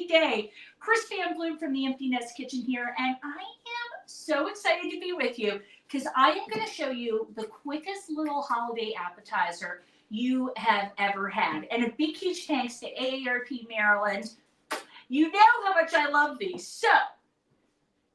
happy day. Chris Van Bloem from the Empty Nest Kitchen here, and I am so excited to be with you because I am going to show you the quickest little holiday appetizer you have ever had. And a big, huge thanks to AARP Maryland. You know how much I love these. So,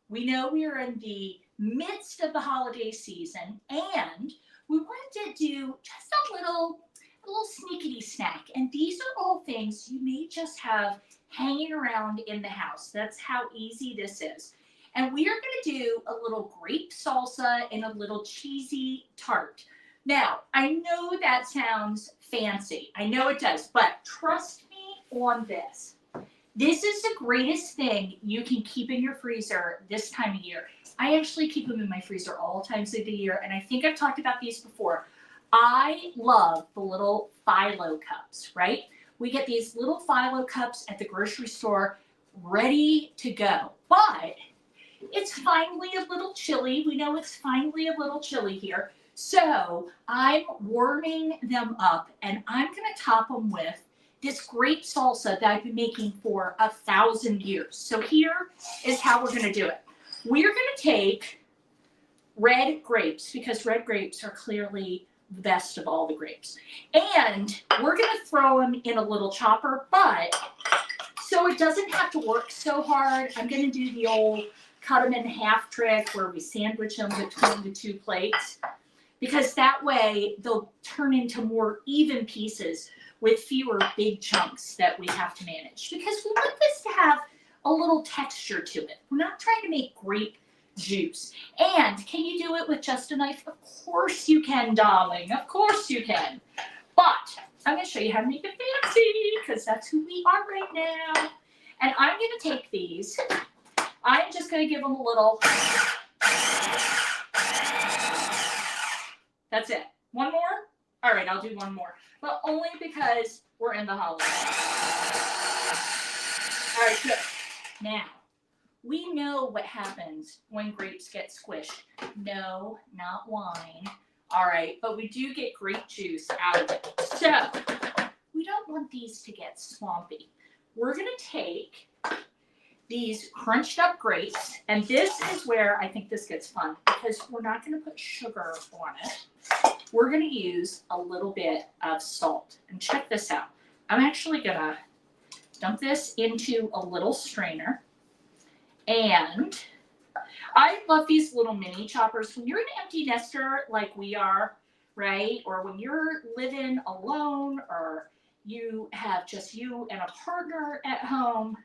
we know we are in the midst of the holiday season, and we wanted to do just a little sneakity snack. And these are all things you may just have hanging around in the house. That's how easy this is. And we are going to do a little grape salsa and a little cheesy tart. Now, I know that sounds fancy. I know it does, but trust me on this. This is the greatest thing you can keep in your freezer this time of year. I actually keep them in my freezer all times of the year, and I think I've talked about these before. I love the little phyllo cups, right? We get these little phyllo cups at the grocery store ready to go, but it's finally a little chilly. We know it's finally a little chilly here. So I'm warming them up, and I'm going to top them with this grape salsa that I've been making for 1,000 years. So here is how we're going to do it. We're going to take red grapes, because red grapes are clearly the best of all the grapes. And we're going to throw them in a little chopper, but so it doesn't have to work so hard, I'm going to do the old cut them in half trick where we sandwich them between the two plates, because that way they'll turn into more even pieces with fewer big chunks that we have to manage, because we want this to have a little texture to it. We're not trying to make grape juice. And can you do it with just a knife? Of course you can, darling. Of course you can. But I'm going to show you how to make it fancy, because that's who we are right now. And I'm going to take these. I'm just going to give them a little. That's it. One more? All right, I'll do one more. But only because we're in the holidays. All right, good. Now, we know what happens when grapes get squished. No, not wine. All right, but we do get grape juice out of it. So, we don't want these to get swampy. We're going to take these crunched up grapes, and this is where I think this gets fun, because we're not going to put sugar on it. We're going to use a little bit of salt. And check this out. I'm actually going to dump this into a little strainer. And I love these little mini choppers. When you're an empty nester like we are, right? Or when you're living alone, or you have just you and a partner at home,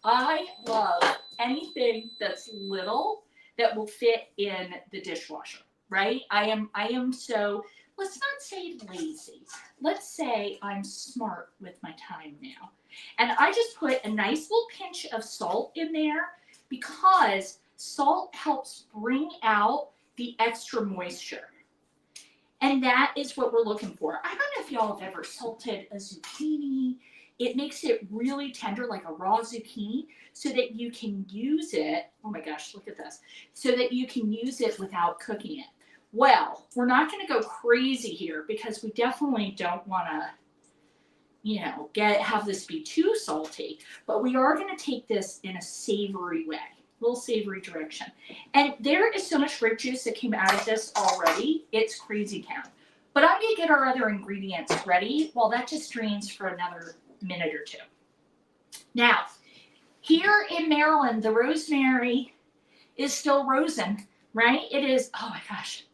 I love anything that's little that will fit in the dishwasher, right? I am so, let's not say lazy. Let's say I'm smart with my time now. And I just put a nice little pinch of salt in there, because salt helps bring out the extra moisture. And that is what we're looking for. I don't know if y'all have ever salted a zucchini. It makes it really tender, like a raw zucchini, so that you can use it. Oh my gosh, look at this. So that you can use it without cooking it. Well, we're not going to go crazy here, because we definitely don't want to, have this be too salty. But we are going to take this in a savory way, a little savory direction. And there is so much grape juice that came out of this already. It's crazy town. But I'm going to get our other ingredients ready while that just drains for another minute or two. Now, here in Maryland, the rosemary is still rosin, right? It is, oh my gosh,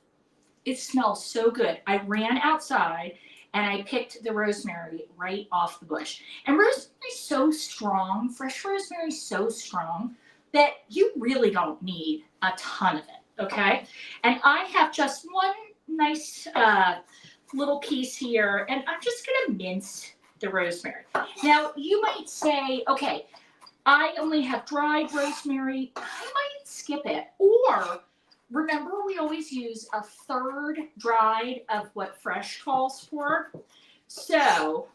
it smells so good. I ran outside and I picked the rosemary right off the bush. And rosemary is so strong, fresh rosemary is so strong, that you really don't need a ton of it, okay? And I have just one nice little piece here, and I'm just gonna mince the rosemary. Now, you might say, okay, I only have dried rosemary. I might skip it. Or, remember, we always use a third dried of what fresh calls for. So,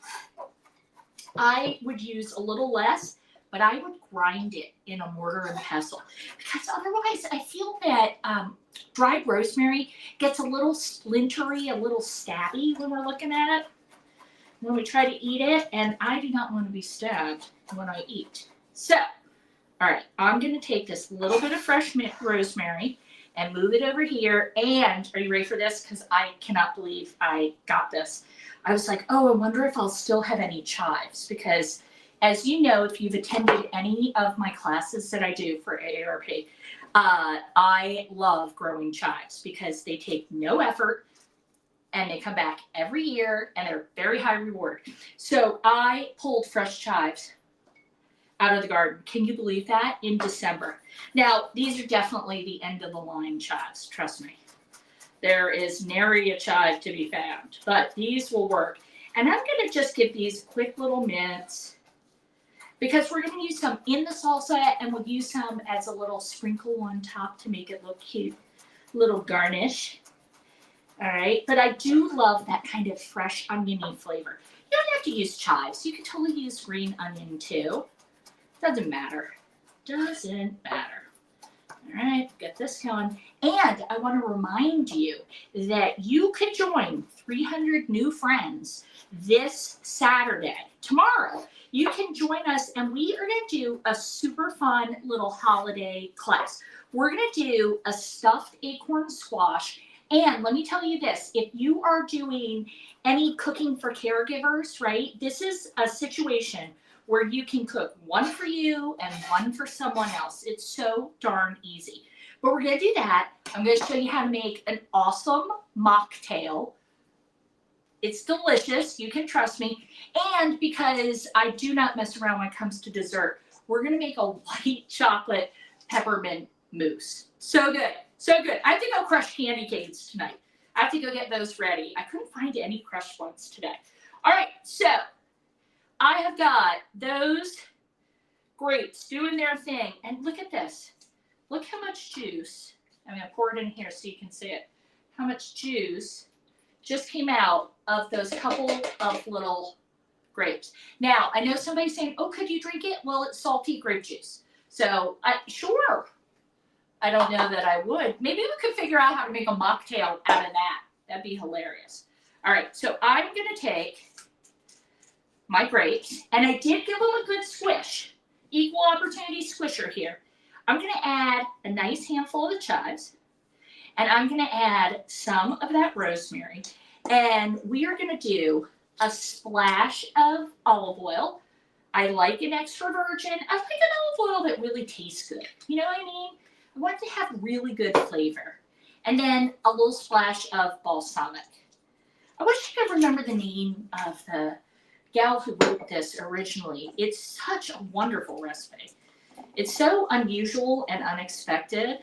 I would use a little less, but I would grind it in a mortar and pestle. Because otherwise, I feel that dried rosemary gets a little splintery, a little stabby when we're looking at it, when we try to eat it. And I do not want to be stabbed when I eat. So, all right, I'm going to take this little bit of fresh rosemary and move it over here. And are you ready for this? Because I cannot believe I got this. I was like, oh, I wonder if I'll still have any chives. Because as you know, if you've attended any of my classes that I do for AARP, I love growing chives because they take no effort and they come back every year and they're very high reward. So I pulled fresh chives out of the garden. Can you believe that? In December. Now, these are definitely the end of the line chives, trust me. There is nary a chive to be found, but these will work. And I'm going to just give these quick little mints because we're going to use some in the salsa and we'll use some as a little sprinkle on top to make it look cute. Little garnish. All right, but I do love that kind of fresh oniony flavor. You don't have to use chives. You can totally use green onion too. Doesn't matter. Doesn't matter. All right, get this going. And I want to remind you that you could join 300 new friends this Saturday. Tomorrow, you can join us and we are going to do a super fun little holiday class. We're going to do a stuffed acorn squash. And let me tell you this, if you are doing any cooking for caregivers, right, this is a situation where you can cook one for you and one for someone else. It's so darn easy. But we're going to do that. I'm going to show you how to make an awesome mocktail. It's delicious. You can trust me. And because I do not mess around when it comes to dessert, we're going to make a white chocolate peppermint mousse. So good. So good. I have to go crush candy canes tonight. I have to go get those ready. I couldn't find any crushed ones today. All right, so I have got those grapes doing their thing. And look at this. Look how much juice. I'm going to pour it in here so you can see it. How much juice just came out of those couple of little grapes. Now, I know somebody's saying, oh, could you drink it? Well, it's salty grape juice. So, sure. I don't know that I would. Maybe we could figure out how to make a mocktail out of that. That'd be hilarious. All right, so I'm going to take my grapes, and I did give them a good squish. Equal opportunity squisher here. I'm going to add a nice handful of the chives, and I'm going to add some of that rosemary, and we are going to do a splash of olive oil. I like an extra virgin. I like an olive oil that really tastes good. You know what I mean? I want to have really good flavor. And then a little splash of balsamic. I wish I could remember the name of the gal who wrote this originally. It's such a wonderful recipe. It's so unusual and unexpected.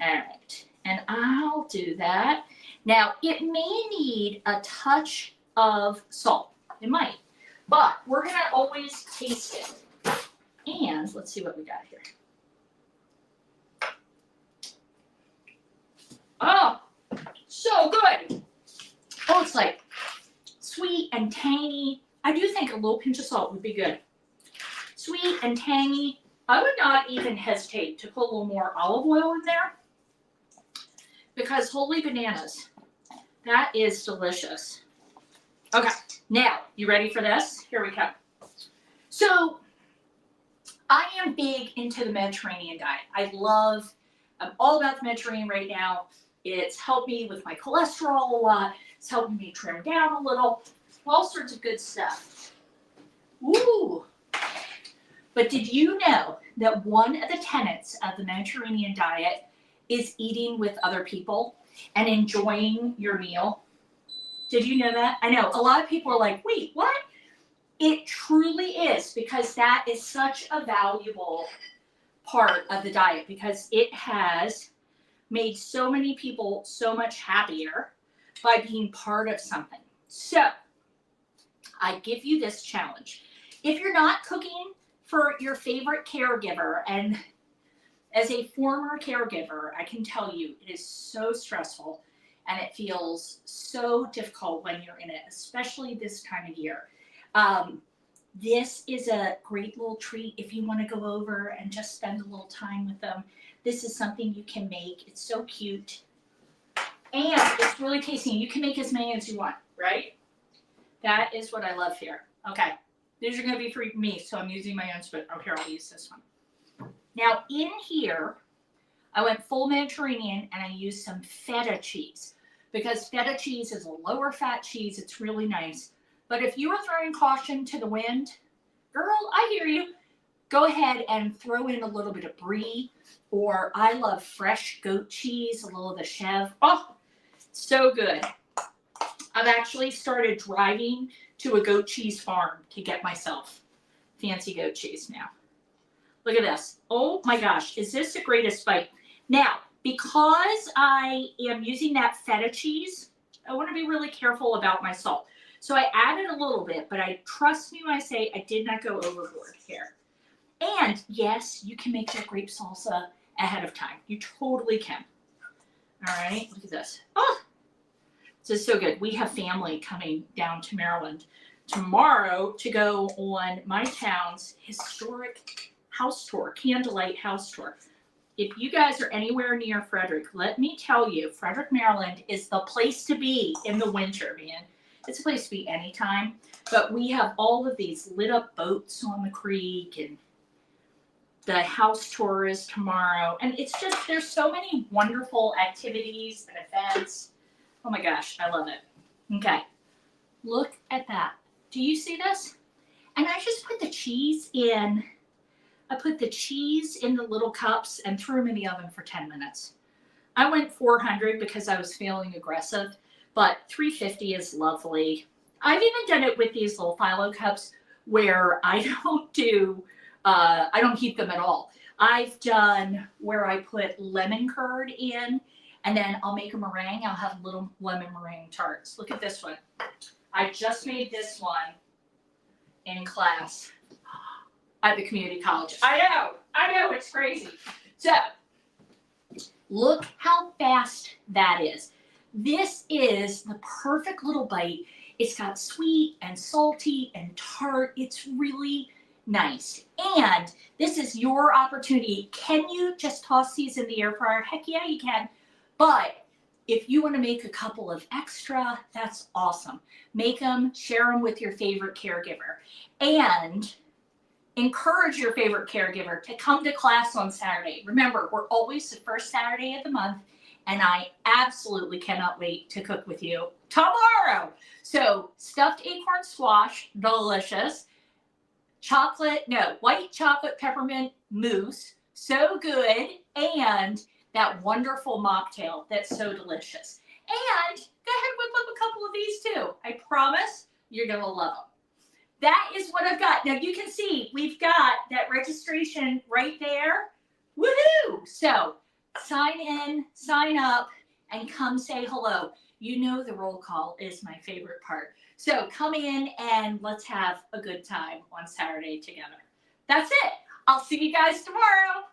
All right, and I'll do that. Now, it may need a touch of salt. It might, but we're gonna always taste it. And let's see what we got here. Oh, so good. Oh, it's like sweet and tangy. I do think a little pinch of salt would be good. Sweet and tangy. I would not even hesitate to put a little more olive oil in there because holy bananas, that is delicious. Okay, now, you ready for this? Here we come. So, I am big into the Mediterranean diet. I'm all about the Mediterranean right now. It's helped me with my cholesterol a lot. It's helping me trim down a little. All sorts of good stuff. Ooh. But did you know that one of the tenets of the Mediterranean diet is eating with other people and enjoying your meal? Did you know that? I know a lot of people are like, wait, what? It truly is, because that is such a valuable part of the diet, because it has made so many people so much happier by being part of something. So I give you this challenge. If you're not cooking for your favorite caregiver, and as a former caregiver, I can tell you it is so stressful and it feels so difficult when you're in it, especially this time of year. This is a great little treat if you want to go over and just spend a little time with them. This is something you can make. It's so cute. And it's really tasty. You can make as many as you want, right? That is what I love here. Okay. These are going to be for me, so I'm using my own spoon. Oh, here, I'll use this one. Now, in here, I went full Mediterranean, and I used some feta cheese because feta cheese is a lower fat cheese. It's really nice. But if you are throwing caution to the wind, girl, I hear you. Go ahead and throw in a little bit of brie, or I love fresh goat cheese, a little of the chev. Oh, so good. I've actually started driving to a goat cheese farm to get myself fancy goat cheese now. Look at this. Oh my gosh, is this the greatest bite? Now, because I am using that feta cheese, I want to be really careful about my salt. So I added a little bit, but I trust me when I say I did not go overboard here. And yes, you can make your grape salsa ahead of time. You totally can. All right, look at this. Oh, this is so good. We have family coming down to Maryland tomorrow to go on my town's historic house tour, candlelight house tour. If you guys are anywhere near Frederick, let me tell you, Frederick, Maryland is the place to be in the winter, man. It's a place to be anytime. But we have all of these lit up boats on the creek, and the house tour is tomorrow. And it's just, there's so many wonderful activities and events. Oh my gosh, I love it. Okay, look at that. Do you see this? And I just put the cheese in. I put the cheese in the little cups and threw them in the oven for 10 minutes. I went 400 because I was feeling aggressive, but 350 is lovely. I've even done it with these little phyllo cups where I don't heat them at all. I've done where I put lemon curd in, and then I'll make a meringue. I'll have little lemon meringue tarts. Look at this one. I just made this one in class at the community college. I know, it's crazy. So, look how fast that is. This is the perfect little bite. It's got sweet and salty and tart. It's really nice. And this is your opportunity. Can you just toss these in the air fryer? Heck yeah, you can. But if you want to make a couple of extra, that's awesome. Make them, share them with your favorite caregiver. And encourage your favorite caregiver to come to class on Saturday. Remember, we're always the first Saturday of the month, and I absolutely cannot wait to cook with you tomorrow. So, stuffed acorn squash, delicious. White chocolate peppermint mousse, so good. And that wonderful mocktail that's so delicious. And go ahead and whip up a couple of these too. I promise you're going to love them. That is what I've got. Now you can see we've got that registration right there. Woohoo! So sign in, sign up, and come say hello. You know the roll call is my favorite part. So come in and let's have a good time on Saturday together. That's it. I'll see you guys tomorrow.